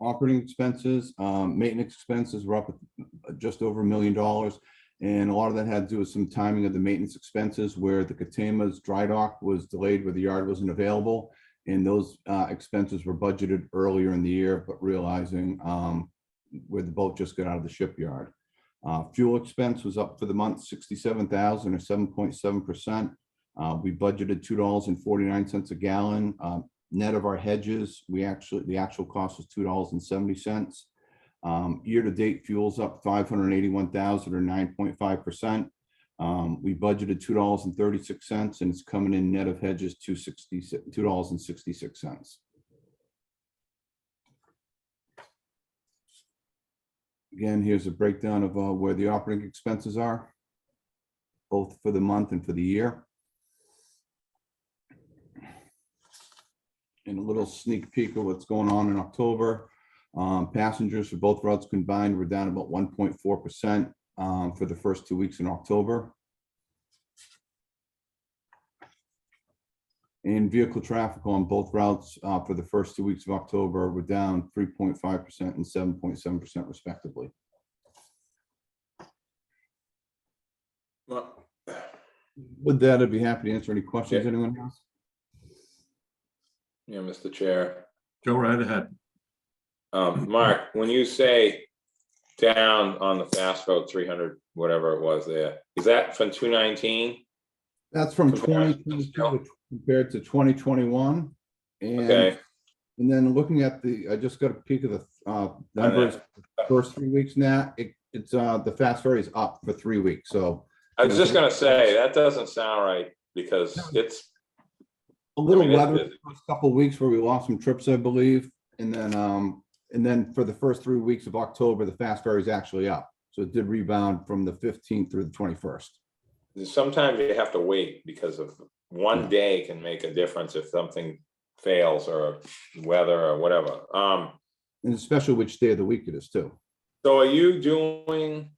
Operating expenses, maintenance expenses were up just over $1 million. And a lot of that had to do with some timing of the maintenance expenses, where the Katamas dry dock was delayed, where the yard wasn't available. And those expenses were budgeted earlier in the year, but realizing where the boat just got out of the shipyard. Fuel expense was up for the month, $67,000 or 7.7%. We budgeted $2.49 a gallon. Net of our hedges, the actual cost was $2.70. Year to date, fuel's up $581,000 or 9.5%. We budgeted $2.36, and it's coming in net of hedges $2.66. Again, here's a breakdown of where the operating expenses are, both for the month and for the year. And a little sneak peek of what's going on in October. Passengers for both routes combined were down about 1.4% for the first 2 weeks in October. And vehicle traffic on both routes for the first 2 weeks of October were down 3.5% and 7.7% respectively. Well, with that, I'd be happy to answer any questions anyone has. Yeah, Mr. Chair. Go right ahead. Mark, when you say down on the fast boat, 300, whatever it was there, is that from 219? That's from Comparison 2022 compared to 2021. Okay, And then looking at I just got a peek of the numbers, first 3 weeks now, it's the fast ferry is up for 3 weeks, so. I was just gonna say, that doesn't sound right, because it's, A little I mean, weather the first couple of weeks where we lost some trips, I believe, and then for the first 3 weeks of October, the fast ferry is actually up. So it did rebound from the 15th through the 21st. sometimes you have to wait, because of one day can make a difference if something fails, or weather or whatever. And especially which day of the week it is too. So are you doing,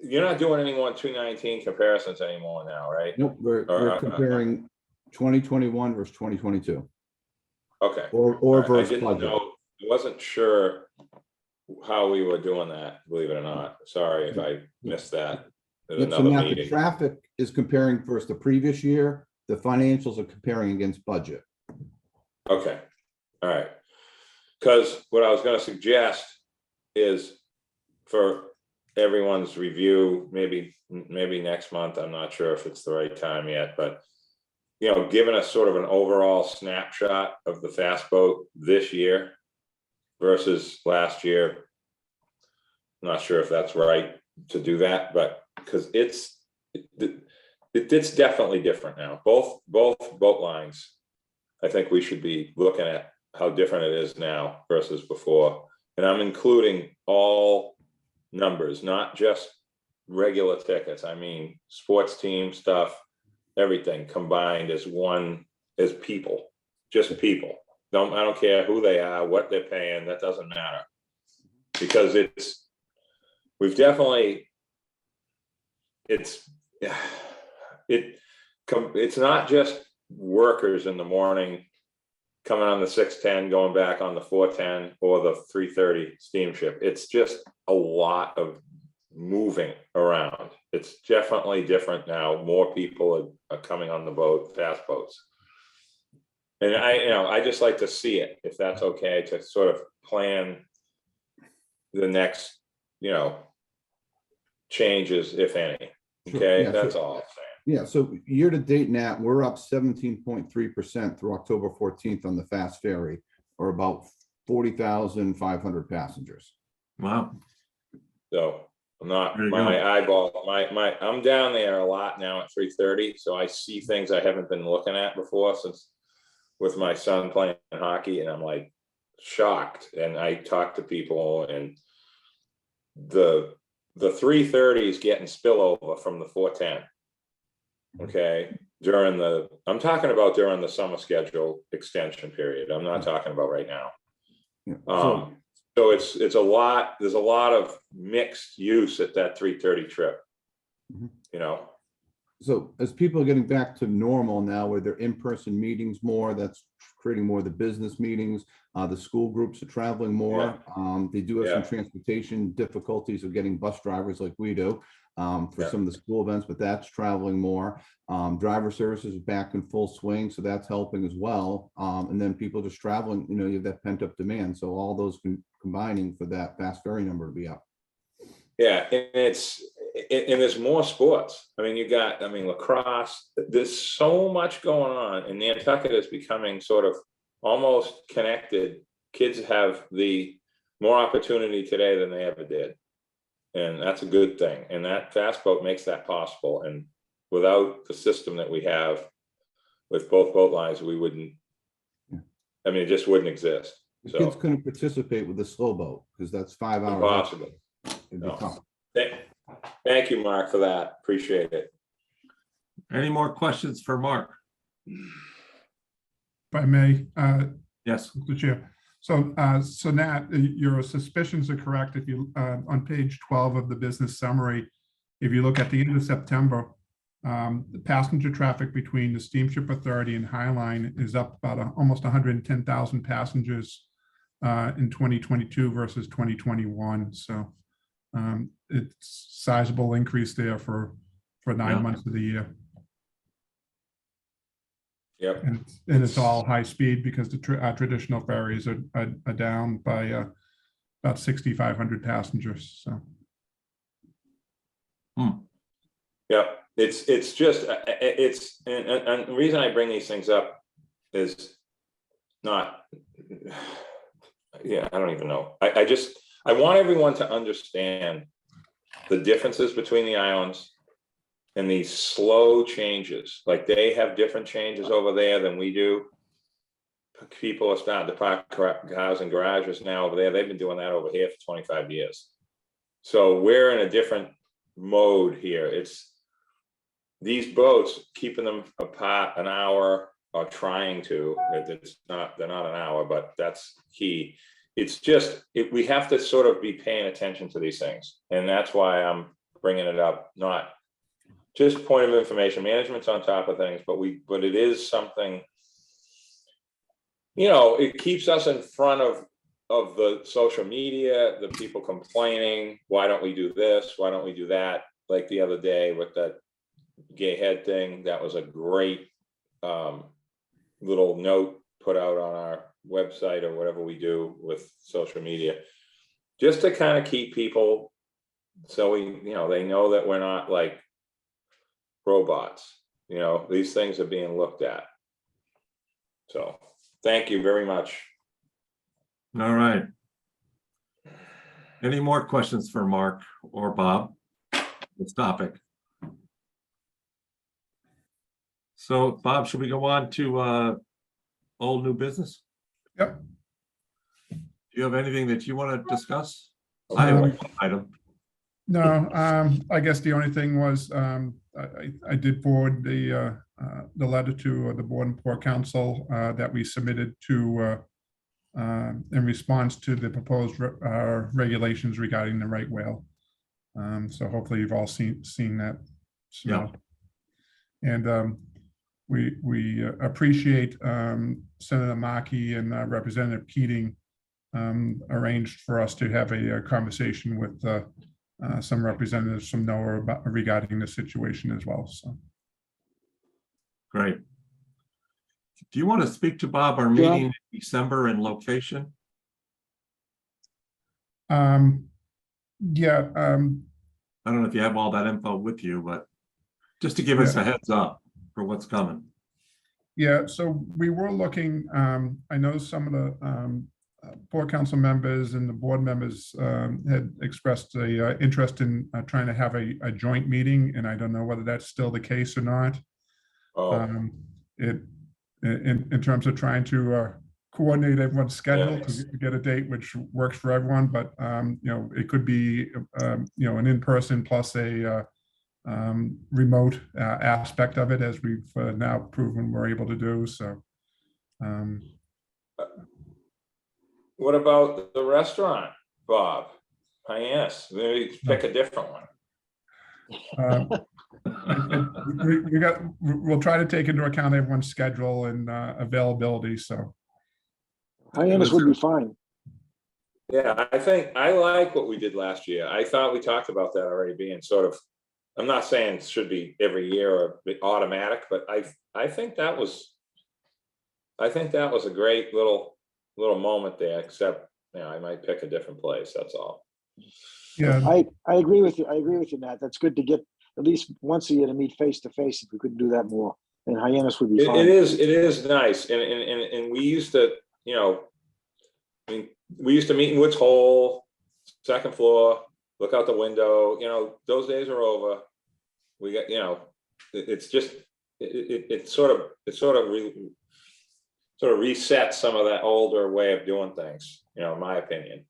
you're not doing any more 219 comparisons anymore now, right? Nope, we're comparing 2021 versus 2022 Okay. or I versus didn't budget. know, I wasn't sure how we were doing that, believe it or not. Sorry if I missed that at Yep, so another now the meeting. traffic is comparing versus the previous year. The financials are comparing against budget. Okay, all right. Because what I was gonna suggest is for everyone's review, maybe next month, I'm not sure if it's the right time yet, but giving us sort of an overall snapshot of the fast boat this year versus last year. I'm not sure if that's right to do that, but because it's definitely different now. Both boat lines, I think we should be looking at how different it is now versus before. And I'm including all numbers, not just regular tickets. I mean, sports team stuff, everything combined as one, as people, just people. I don't care who they are, what they're paying, that doesn't matter. Because it's not just workers in the morning coming on the 610, going back on the 410 or the 330 steamship. It's just a lot of moving around. It's definitely different now. More people are coming on the boat, fast boats. And I just like to see it, if that's okay, to sort of plan the next, changes, if any. Sure, Okay, yeah, that's sure. all I'm saying. Yeah, so year to date, Nat, we're up 17.3% through October 14th on the fast ferry, or about 40,500 passengers. Wow. So I'm not, There you my go. eyeball, I'm down there a lot now at 3:30, so I see things I haven't been looking at before, since with my son playing hockey, and I'm like shocked. And I talk to people, and the 3:30 is getting spillover from the 410. Okay, I'm talking about during the summer schedule extension period. I'm not talking about right now. Yeah, So it's a lot, there's a lot of mixed use at that 3:30 trip. Mhm. So as people are getting back to normal now, where they're in-person meetings more, that's creating more of the business meetings. The school groups are traveling more. They do have some Yeah. transportation difficulties of getting bus drivers like we do for Yeah. some of the school events, but that's traveling more. Driver services is back in full swing, so that's helping as well. And then people just traveling, you have that pent-up demand. So all those combining for that fast ferry number to be up. yeah, and there's more sports. I mean, lacrosse, there's so much going on, and Nantucket is becoming sort of almost connected. Kids have the more opportunity today than they ever did. And that's a good thing. And that fast boat makes that possible. And without the system that we have with both boat lines, we wouldn't, it just wouldn't exist. The So kids couldn't participate with the slow boat because that's 5 hours. impossible. It'd be No. tough. Thank you, Mark, for that. Appreciate it. Any more questions for Mark? If I may, Yes. Mr. Chair. So Nat, your suspicions are correct. If you, on page 12 of the business summary, if you look at the end of September, the passenger traffic between the Steamship Authority and Highline is up about almost 110,000 passengers in 2022 versus 2021. So it's sizable increase there for 9 Yeah. months of the year. Yep. And it's all high speed because the traditional ferries are down by about 6,500 passengers. So. Yep. It's just, and the reason I bring these things up is not, yeah, I don't even know. I want everyone to understand the differences between the islands and these slow changes. Like they have different changes over there than we do. People are starting to park cars and garages now over there. They've been doing that over here for 25 years. So we're in a different mode here. It's these boats, keeping them apart an hour or trying to, they're not an hour, but that's key. It's just, we have to sort of be paying attention to these things. And that's why I'm bringing it up, not just point of information. Management's on top of things, but it is something, you know, it keeps us in front of the social media, the people complaining, why don't we do this? Why don't we do that? Like the other day with that gay head thing, that was a great little note put out on our website or whatever we do with social media, just to kind of keep people, so they know that we're not like robots. You know, these things are being looked at. So thank you very much. All right. Any more questions for Mark or Bob? This topic. So Bob, should we go on to old new business? Yep. Do you have anything that you want to discuss? I have one item. No, I guess the only thing was I did forward the letter to the Board and Port Council that we submitted to in response to the proposed regulations regarding the right whale. So hopefully you've all seen that. Yeah. And we appreciate Senator Markey and Representative Keating arranged for us to have a conversation with some representatives from NOAA regarding the situation as well. So Great. Do you want to speak to Bob, our meeting in December and location? Yeah. I don't know if you have all that info with you, but just to give us a heads up for what's coming. Yeah, so we were looking, I know some of the Port Council members and the board members had expressed a interest in trying to have a joint meeting, and I don't know whether that's still the case or not. In terms of trying to coordinate everyone's schedule to get a date which works for everyone, but it could be an in-person plus a remote aspect of it, as we've now proven we're able to do. So what about the restaurant, Bob? Yes, maybe pick a different one. We'll try to take into account everyone's schedule and availability. So Hyannis would be fine. Yeah, I think I like what we did last year. I thought we talked about that already being sort of, I'm not saying it should be every year or be automatic, but I think that was a great little moment there, except I might pick a different place. That's all. Yeah, I agree with you. I agree with you, Matt. That's good to get at least once a year to meet face to face. If we could do that more, and Hyannis would be fine. It is nice, and we used to, we used to meet in Woods Hole, second floor, look out the window. Those days are over. We got, it's just it sort of resets some of that older way of doing things, in my opinion.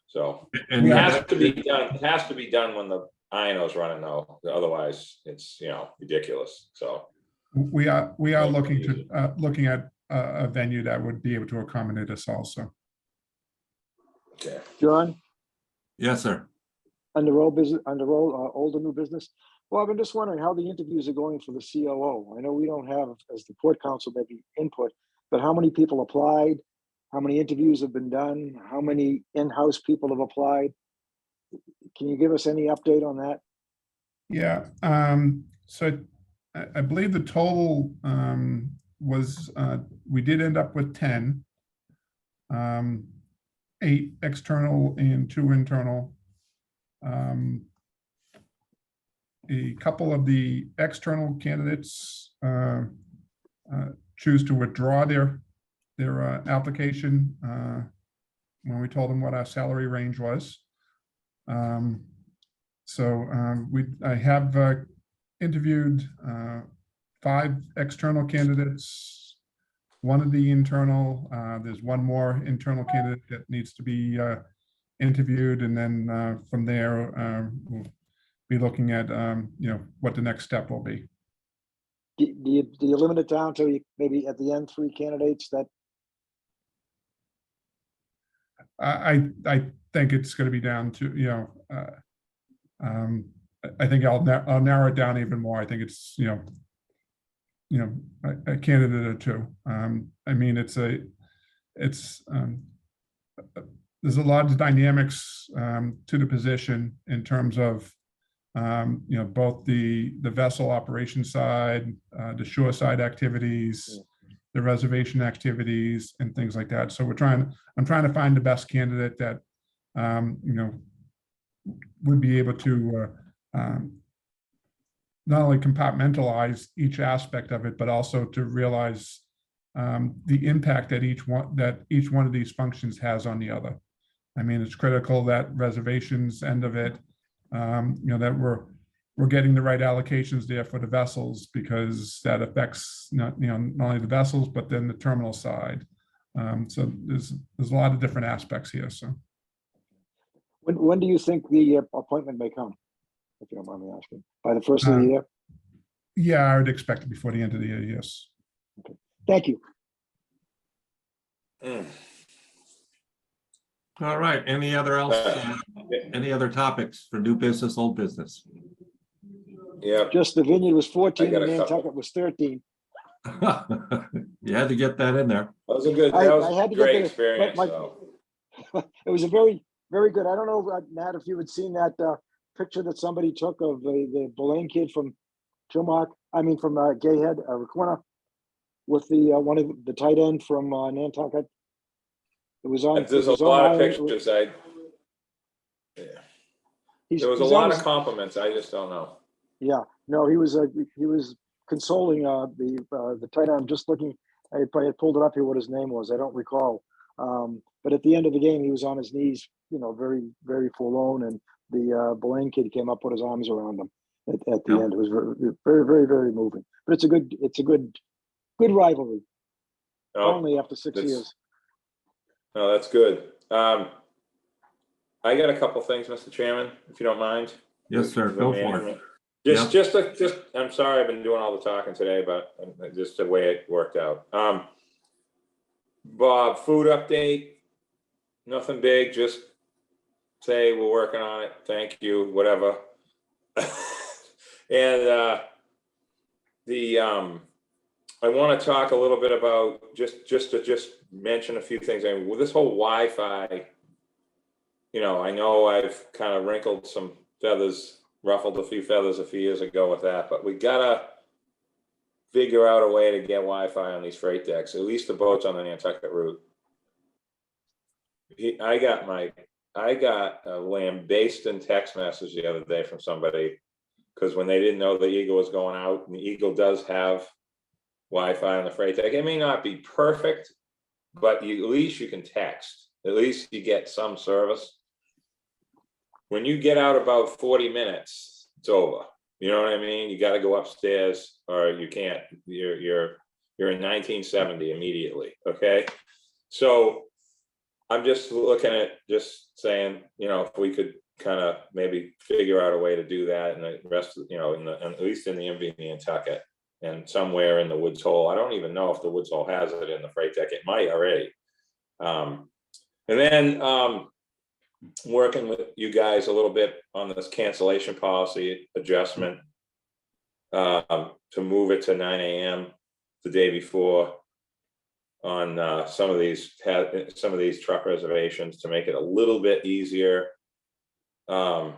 So And it has to be done. It has to be done when the INO's running, though. Otherwise, it's ridiculous. So we are looking at a venue that would be able to accommodate us also. Okay. John, Yes, sir. on the road business, old and new business. Well, I've been just wondering how the interviews are going for the COO. I know we don't have, as the Port Council, maybe input, but how many people applied? How many interviews have been done? How many in-house people have applied? Can you give us any update on that? Yeah. So I believe the total was, we did end up with 10. 8 external and 2 internal. A couple of the external candidates choose to withdraw their application when we told them what our salary range was. I have interviewed 5 external candidates, 1 of the internal. There's 1 more internal candidate that needs to be interviewed, and then from there we'll be looking at what the next step will be. Do you limit it down to maybe at the end 3 candidates that? I think it's going to be down to I think I'll narrow it down even more. I think it's a candidate or 2. I mean, there's a lot of dynamics to the position in terms of both the vessel operation side, the shore side activities, the reservation activities, and things like that. So I'm trying to find the best candidate that would be able to not only compartmentalize each aspect of it, but also to realize the impact that each one of these functions has on the other. I mean, it's critical that reservations end of it, that we're getting the right allocations there for the vessels, because that affects not only the vessels, but then the terminal side. So there's a lot of different aspects here. So When do you think the appointment may come, if you don't mind me asking? By the first of the year? Yeah, I would expect it before the end of the year, yes. Okay. Thank you. All right, any other topics for new business, old business? Yeah. Just the Vineyard was 14 I got and a couple. Nantucket was 13. You had to get that in there. That was a great experience, though. It was a very, very good. I don't know, Nat, if you had seen that picture that somebody took of the Belen kid from from Gayhead, Requena, with the one of the tight end from Nantucket. It was on. There's a lot of pictures. There was a lot of compliments. I just don't know. Yeah, no, he was consoling the tight end. I'm just looking. I probably had pulled it up here what his name was. I don't recall. But at the end of the game, he was on his knees, very, very forlorn, and the Belen kid came up, put his arms around him at the end. It was very, very, very, very moving. But it's a good rivalry. Only after 6 years. No, that's good. I got a couple things, Mr. Chairman, if you don't mind. Yes, sir. Go for it. I'm sorry I've been doing all the talking today, but just the way it worked out. Bob, food update, nothing big, just say we're working on it. Thank you, whatever. And I want to talk a little bit about just mention a few things. I mean, with this whole Wi-Fi, I know I've kind of wrinkled some feathers, ruffled a few feathers a few years ago with that, but we gotta figure out a way to get Wi-Fi on these freight decks, at least the boats on the Nantucket route. I got a lambasting text message the other day from somebody, because when they didn't know the Eagle was going out, and the Eagle does have Wi-Fi on the freight deck. It may not be perfect, but at least you can text. At least you get some service. When you get out about 40 minutes, it's over. You know what I mean? You got to go upstairs, or you can't. You're in 1970 immediately. Okay, so I'm just looking at just saying, if we could kind of maybe figure out a way to do that, and the rest, at least in the MV Nantucket. And somewhere in the Woods Hole, I don't even know if the Woods Hole has it in the freight deck. It might already. And then working with you guys a little bit on this cancellation policy adjustment to move it to 9 a.m. the day before on some of these truck reservations to make it a little bit easier. And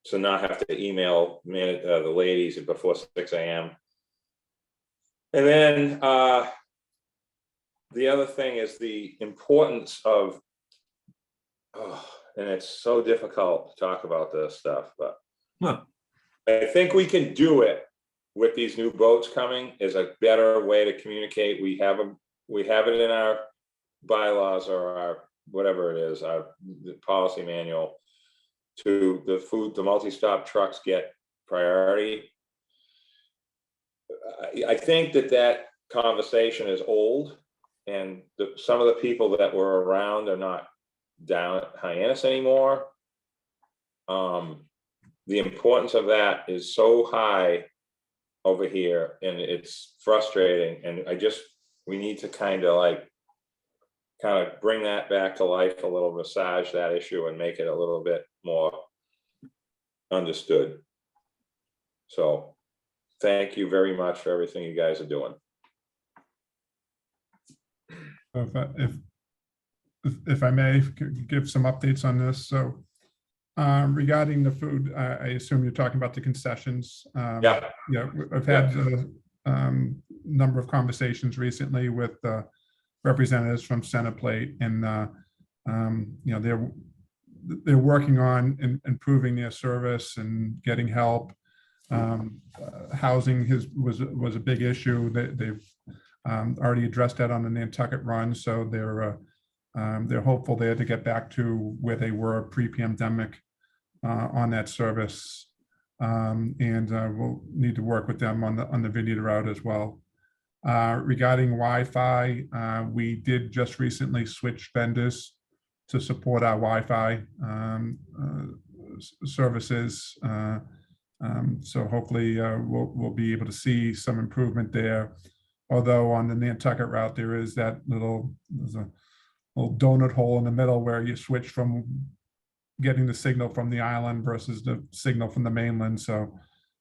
So not have to email the ladies before 6 a.m. And then the other thing is the importance of, and it's so difficult to talk about this stuff, but I think we can do it with these new boats coming is a better way to communicate. We have it in our bylaws or our, whatever it is, our policy manual, to the multi-stop trucks get priority. I think that conversation is old, and some of the people that were around are not down at Hyannis anymore. The importance of that is so high over here, and it's frustrating. And we need to kind of bring that back to life a little, massage that issue and make it a little bit more understood. So thank you very much for everything you guys are doing. If I may give some updates on this. So regarding the food, I assume you're talking about the concessions. Yeah. Yeah, I've had a number of conversations recently with representatives from Centerplate, and they're working on improving their service and getting help. Housing was a big issue. They've already addressed that on the Nantucket run, so they're hopeful there to get back to where they were pre-pandemic on that service, and we'll need to work with them on the Vineyard route as well. Regarding Wi-Fi, we did just recently switch vendors to support our Wi-Fi services. So hopefully we'll be able to see some improvement there. Although on the Nantucket route, there's a little donut hole in the middle where you switch from getting the signal from the island versus the signal from the mainland. So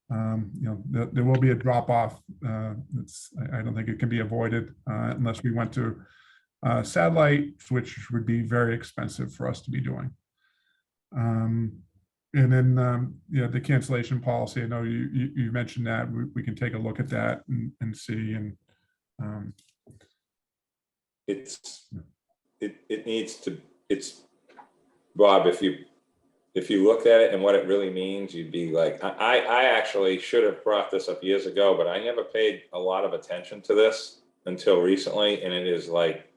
there will be a drop off. I don't think it can be avoided unless we went to satellite, which would be very expensive for us to be doing. And then the cancellation policy. I know you mentioned that. We can take a look at that and see. And it needs to. It's Bob. If you looked at it and what it really means, you'd be like, I actually should have brought this up years ago, but I never paid a lot of attention to this until recently, and it is like.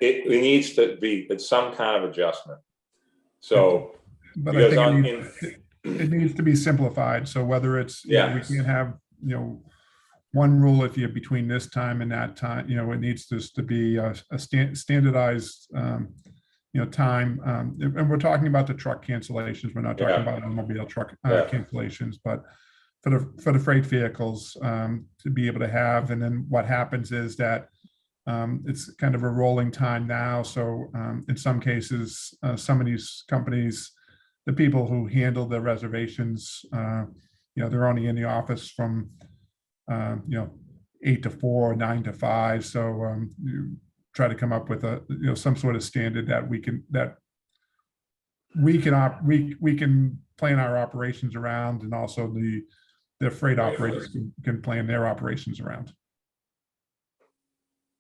It needs to be some kind of adjustment. So, but I think it needs to be simplified. So whether it's, we can't have, one rule if you're between this time and that time, it needs to be a standardized, time. And we're talking about the truck cancellations. We're not talking about automobile truck cancellations, but for the freight vehicles to be able to have. And then what happens is that it's kind of a rolling time now. So in some cases, some of these companies, the people who handle the reservations, they're only in the office from 8 to 4, 9 to 5. So you try to come up with some sort of standard that we can plan our operations around, and also the freight operators can plan their operations around.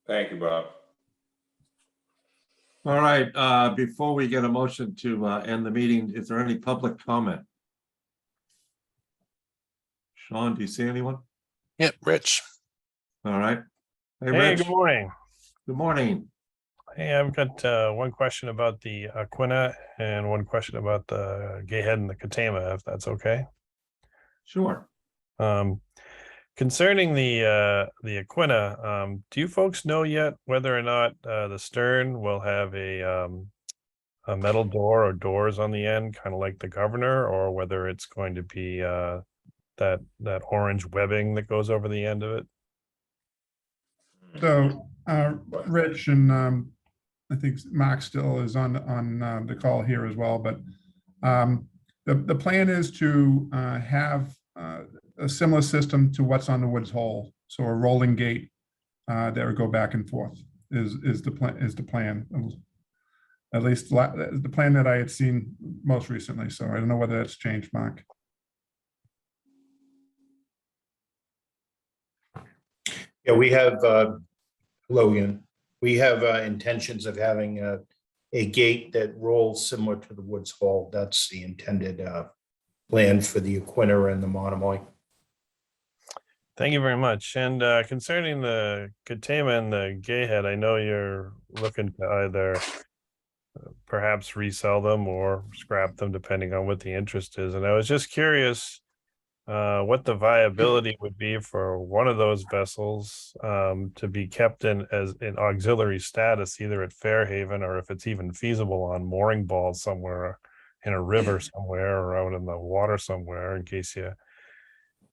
Thank you, Bob. All right, before we get a motion to end the meeting, is there any public comment? Sean, do you see anyone? Yep, Rich. All right. Hey, Rich. good morning. Good morning. Hey, I've got one question about the Aquina and one question about the Gayhead and the Katama, if that's okay. Sure. Concerning the Aquina, do you folks know yet whether or not the stern will have a metal door or doors on the end, kind of like the Governor, or whether it's going to be that orange webbing that goes over the end of it? So Rich and I think Mark still is on the call here as well, but the plan is to have a similar system to what's on the Woods Hole. So a rolling gate that would go back and forth is the plan. At least the plan that I had seen most recently. So I don't know whether that's changed, Mark. Yeah, we have, Logan, we have intentions of having a gate that rolls similar to the Woods Hole. That's the intended plan for the Aquinnah and the Monomoy. Thank you very much. And concerning the Katama and the Gayhead, I know you're looking to either perhaps resell them or scrap them, depending on what the interest is. And I was just curious what the viability would be for one of those vessels to be kept in auxiliary status, either at Fairhaven or if it's even feasible on mooring balls somewhere in a river somewhere or out in the water somewhere, in case you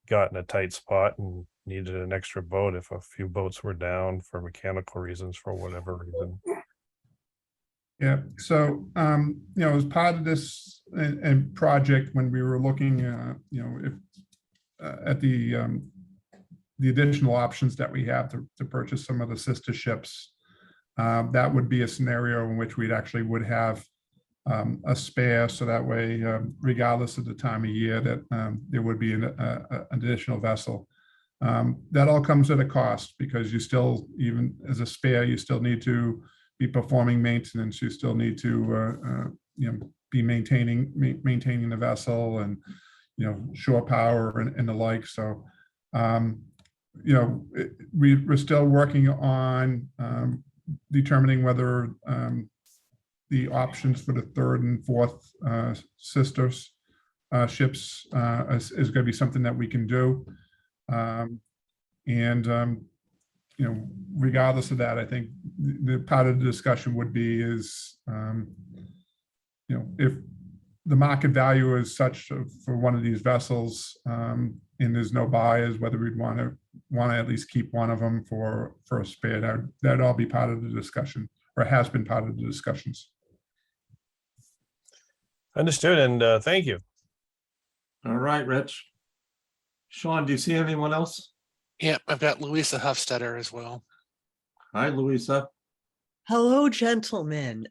got in a tight spot and needed an extra boat if a few boats were down for mechanical reasons, for whatever reason. Yeah, so, as part of this and project, when we were looking, if at the additional options that we have to purchase some of the sister ships, that would be a scenario in which we'd actually would have a spare, so that way, regardless of the time of year, that there would be an additional vessel. That all comes at a cost, because you still, even as a spare, you still need to be performing maintenance. You still need to, be maintaining the vessel and, shore power and the like. So, we're still working on determining whether the options for the third and fourth sisters ships is going to be something that we can do. Regardless of that, I think the part of the discussion would be is, if the market value is such for one of these vessels, and there's no buyers, whether we'd want to at least keep one of them for a spare. That'd all be part of the discussion, or has been part of the discussions. Understood, and thank you. All right, Rich. Sean, do you see anyone else? Yep, I've got Louisa Hofstetter as well. Hi, Louisa. Hello, gentlemen.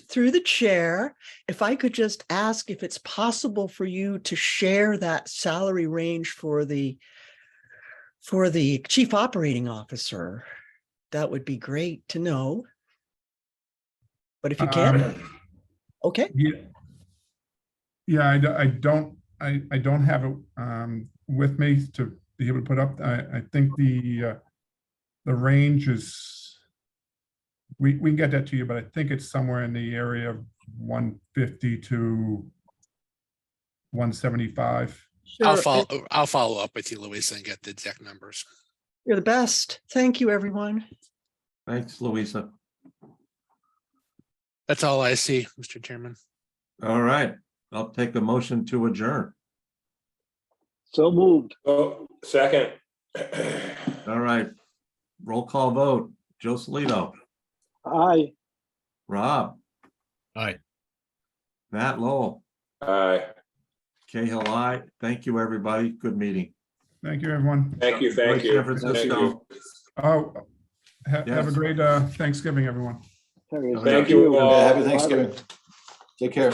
Through the chair, if I could just ask if it's possible for you to share that salary range for the chief operating officer, that would be great to know. But if you can, okay. Yeah, I don't have it with me to be able to put up. I think the range is, we can get that to you, but I think it's somewhere in the area of 150 to 175. Sure. I'll follow up with you, Louisa, and get the exact numbers. You're the best. Thank you, everyone. Thanks, Louisa. That's all I see, Mr. Chairman. All right, I'll take a motion to adjourn. So moved. Oh, second. All right, roll call vote. Joe Salito, Aye. Rob, Aye. Matt Lowell, Aye. Cahill, aye. Thank you, everybody. Good meeting. Thank you, everyone. Thank you, Great thank you. San Thank Francisco. you. Oh, have a Yes. great Thanksgiving, everyone. Thank you all. Happy Thanksgiving. Take care.